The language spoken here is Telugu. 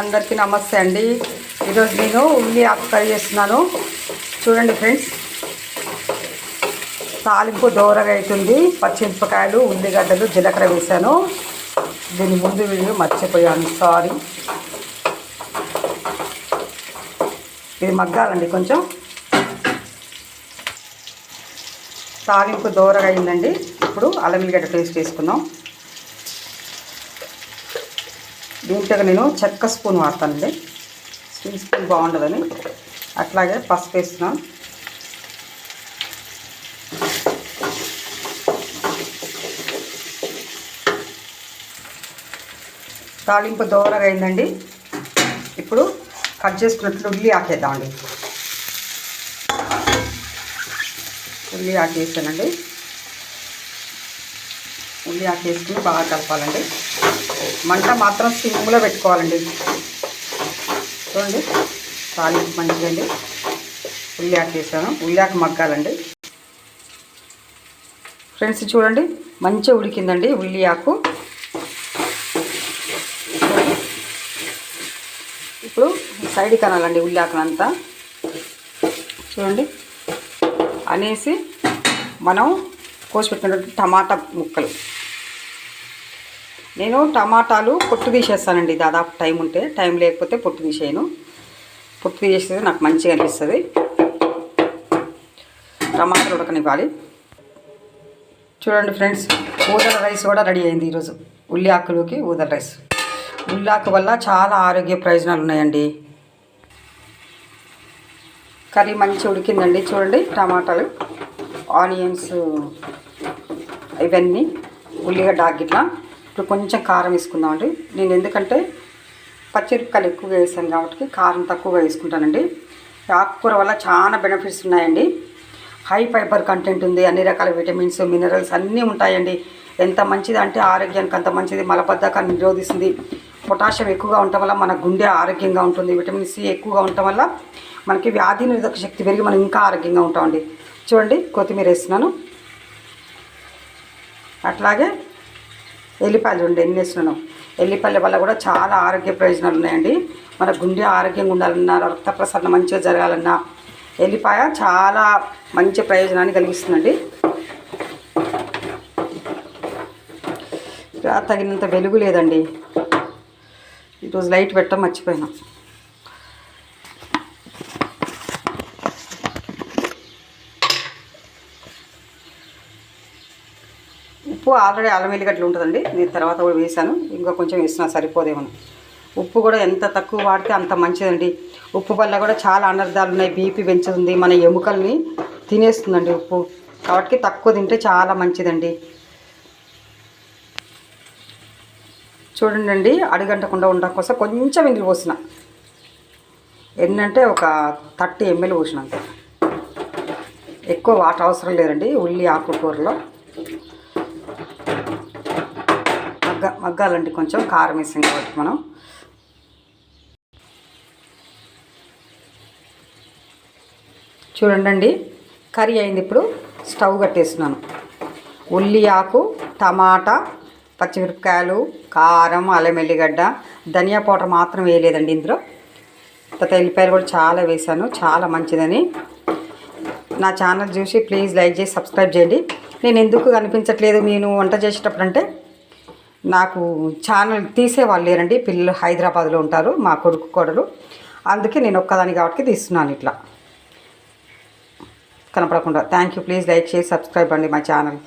అందరికీ నమస్తే అండి. ఈరోజు నేను ఉల్లి ఆకు ఫ్రై చేస్తున్నాను. చూడండి ఫ్రెండ్స్, తాలింపు దోరగా అవుతుంది. పచ్చిమిరపకాయలు, ఉల్లిగడ్డలు, జీలకర్ర వేసాను. దీని ముందు వీడియో మర్చిపోయాను, సారీ. ఇది మగ్గాలండి. కొంచెం తాలింపు దోరగా అయిందండి. ఇప్పుడు అల్లం ఎల్లిగడ్డ పేస్ట్ వేసుకుందాం. దీంట్లో నేను చెక్క స్పూన్ వాడతానండి, స్టీల్ స్పూన్ బాగుండదని. అట్లాగే పసుపు వేస్తున్నాను. తాలింపు దోరగా అయిందండి. ఇప్పుడు కట్ చేసుకున్నట్లు ఉల్లి ఆకేద్దామండి. ఉల్లి ఆకేసానండి. ఉల్లి ఆకేసుకుని బాగా కలపాలండి. మంట మాత్రం సిమ్లో పెట్టుకోవాలండి. చూడండి, తాలింపు మంచిదండి. ఉల్లి ఆకేసాను. ఉల్లి ఆకు మగ్గాలండి ఫ్రెండ్స్. చూడండి, మంచిగా ఉడికిందండి ఉల్లి ఆకు. ఇప్పుడు సైడ్కి అనాలండి ఉల్లి ఆకునంతా. చూడండి, అనేసి మనం కోసి పెట్టినటువంటి టమాటా ముక్కలు. నేను టమాటాలు పొట్టు తీసేస్తానండి, దాదాపు టైం ఉంటే. టైం లేకపోతే పొట్టు తీసేయను. పొట్టు తీసేస్తే నాకు మంచిగా అనిపిస్తుంది. టమాటాలు ఉడకనివ్వాలి. చూడండి ఫ్రెండ్స్, ఊదల రైస్ కూడా రెడీ అయింది ఈరోజు. ఉల్లి ఆకులోకి ఊదల రైస్. ఉల్లి ఆకు వల్ల చాలా ఆరోగ్య ప్రయోజనాలు ఉన్నాయండి. కర్రీ మంచిగా ఉడికిందండి. చూడండి, టమాటాలు, ఆనియన్స్, ఇవన్నీ, ఉల్లిగడ్డ గిట్లా. ఇప్పుడు కొంచెం కారం వేసుకుందామండి. నేను ఎందుకంటే పచ్చిమిరపకాయలు ఎక్కువగా వేసాను కాబట్టి కారం తక్కువగా వేసుకుంటానండి. ఆకుకూర వల్ల చాలా బెనిఫిట్స్ ఉన్నాయండి. హై ఫైబర్ కంటెంట్ ఉంది. అన్ని రకాల విటమిన్స్, మినరల్స్ అన్నీ ఉంటాయండి. ఎంత మంచిది అంటే ఆరోగ్యానికి అంత మంచిది. మలబద్ధకాన్ని నిరోధిస్తుంది. పొటాషియం ఎక్కువగా ఉండటం వల్ల మన గుండె ఆరోగ్యంగా ఉంటుంది. విటమిన్ సి ఎక్కువగా ఉండటం వల్ల మనకి వ్యాధి నిరోధక శక్తి పెరిగి మనం ఇంకా ఆరోగ్యంగా ఉంటామండి. చూడండి, కొత్తిమీర వేస్తున్నాను. అట్లాగే ఎల్లిపాయలు చూడండి ఎన్ని వేస్తున్నాను. ఎల్లిపాయల వల్ల కూడా చాలా ఆరోగ్య ప్రయోజనాలు ఉన్నాయండి. మన గుండె ఆరోగ్యంగా ఉండాలన్నా, రక్త ప్రసరణ మంచిగా జరగాలన్నా ఎల్లిపాయ చాలా మంచి ప్రయోజనాన్ని కలిగిస్తుందండి. తగినంత వెలుగు లేదండి, ఈరోజు లైట్ పెట్టడం మర్చిపోయినా. ఉప్పు ఆల్రెడీ అల్లం ఎల్లిగడ్డలు ఉంటుందండి, నేను తర్వాత కూడా వేసాను. ఇంకా కొంచెం వేసినా సరిపోదేమో. ఉప్పు కూడా ఎంత తక్కువ వాడితే అంత మంచిదండి. ఉప్పు వల్ల కూడా చాలా అనర్థాలు ఉన్నాయి. బీపీ పెంచుతుంది, మన ఎముకల్ని తినేస్తుందండి ఉప్పు. కాబట్టి తక్కువ తింటే చాలా మంచిదండి. చూడండి అండి, అడుగంటకుండా ఉండడం కోసం కొంచెం ఇందులో పోసిన. ఎన్నంటే ఒక 30 ml పోసిన అంతే. ఎక్కువ వాటర్ అవసరం లేదండి ఉల్లి ఆకుకూరలో. మగ్గాలండి. కొంచెం కారం వేసాం కాబట్టి మనం. చూడండి, కర్రీ అయింది. ఇప్పుడు స్టవ్ కట్టేస్తున్నాను. ఉల్లి ఆకు, టమాటా, పచ్చిమిరపకాయలు, కారం, అల్లం ఎల్లిగడ్డ, ధనియా పౌడర్ మాత్రం వేయలేదండి ఇందులో. తర్వాత ఎల్లిపాయలు కూడా చాలా వేసాను, చాలా మంచిదని. నా ఛానల్ చూసి ప్లీజ్ లైక్ చేసి సబ్స్క్రైబ్ చేయండి. నేను ఎందుకు కనిపించట్లేదు నేను వంట చేసేటప్పుడు అంటే, నాకు ఛానల్ తీసేవాళ్ళు లేరండి. పిల్లలు హైదరాబాద్లో ఉంటారు, మా కొడుకు కోడలు. అందుకే నేను ఒక్కదాని కాబట్టి తీస్తున్నాను ఇట్లా కనపడకుండా. Thank you. ప్లీజ్ లైక్ చేసి సబ్స్క్రైబ్ అండి మై ఛానల్.